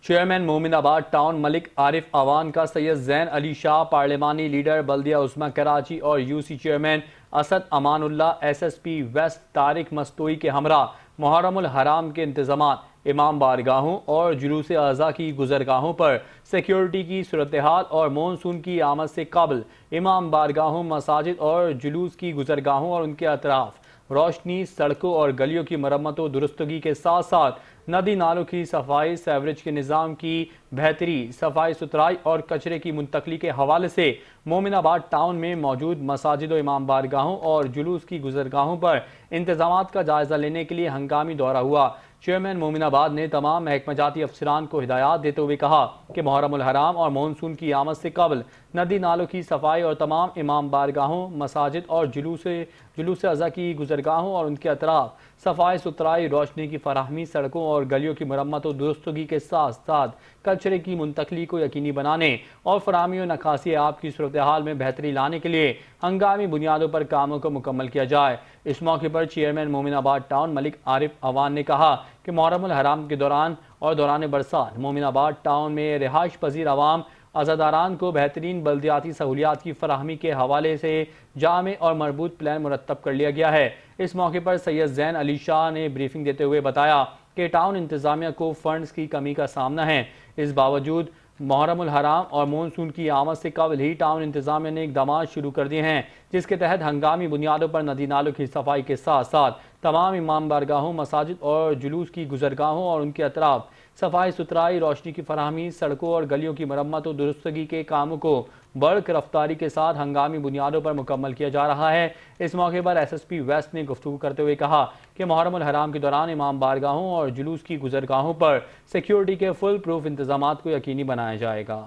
Chairman مومن آباد town ملک عارف اعوان کا سید زین علی شاہ، پارلیمانی لیڈر بلدیہ عظمی کراچی اور you C chairman Asad Amanullah, SSP west پی ویسٹ طارق مستوئی کے ہمراہ محرم الحرام کے انتظامات، امام بارگاہوں اور جلوس اعضاء کی گزرگاہوں پر سیکیورٹی کی صورتحال اور مونسون کی آمد سے قبل امام بارگاہوں، مساجد اور جلوس کی گزرگاہوں اور ان کے اطراف روشنی، سڑکوں اور گلیوں کی مرمت و درستگی کے ساتھ ساتھ ندی نالوں کی صفائی، سیوریج کے نظام کی بہتری، صفائی ستھرائی اور کچرے کی منتقلی کے حوالے سے مومن آباد ٹاؤن میں موجود مساجد و امام بارگاہوں اور جلوس کی گزرگاہوں پر انتظامات کا جائزہ لینے کے لیے ہنگامی دورہ ہوا۔ چیئرمین مومن آباد نے تمام محکمہ جاتی افسران کو ہدایات دیتے ہوئے کہا کہ محرم الحرام اور مونسون کی آمد سے قبل ندی نالوں کی صفائی اور تمام امام بارگاہوں، مساجد اور جلوس اعضاء کی گزرگاہوں اور ان کے اطراف صفائی ستھرائی، روشنی کی فراہمی، سڑکوں اور گلیوں کی مرمت و درستگی کے ساتھ ساتھ کچرے کی منتقلی کو یقینی بنانے اور فراہمی و نکاسی آب کی صورتحال میں بہتری لانے کے لیے ہنگامی بنیادوں پر کاموں کو مکمل کیا جائے۔ اس موقع پر چیئرمین مومن آباد ٹاؤن ملک عارف اعوان نے کہا کہ محرم الحرام کے دوران اور دوران برسات مومن آباد ٹاؤن میں رہائش پذیر عوام عزاداران کو بہترین بلدیاتی سہولیات کی فراہمی کے حوالے سے جامع اور مربوط پلان مرتب کر لیا گیا ہے۔ اس موقع پر سید زین علی شاہ نے بریفنگ دیتے ہوئے بتایا کہ ٹاؤن انتظامیہ کو فنڈز کی کمی کا سامنا ہے۔ اس باوجود محرم الحرام اور مونسون کی آمد سے قبل ہی ٹاؤن انتظامیہ نے اقدامات شروع کر دیے ہیں، جس کے تحت ہنگامی بنیادوں پر ندی نالوں کی صفائی کے ساتھ ساتھ تمام امام بارگاہوں، مساجد اور جلوس کی گزرگاہوں اور ان کے اطراف صفائی ستھرائی، روشنی کی فراہمی، سڑکوں اور گلیوں کی مرمت و درستگی کے کاموں کو برق رفتاری کے ساتھ ہنگامی بنیادوں پر مکمل کیا جا رہا ہے۔ اس موقع پر ایس ایس پی ویسٹ نے گفتگو کرتے ہوئے کہا کہ محرم الحرام کے دوران امام بارگاہوں اور جلوس کی گزرگاہوں پر سیکیورٹی کے فل پروف انتظامات کو یقینی بنایا جائے گا۔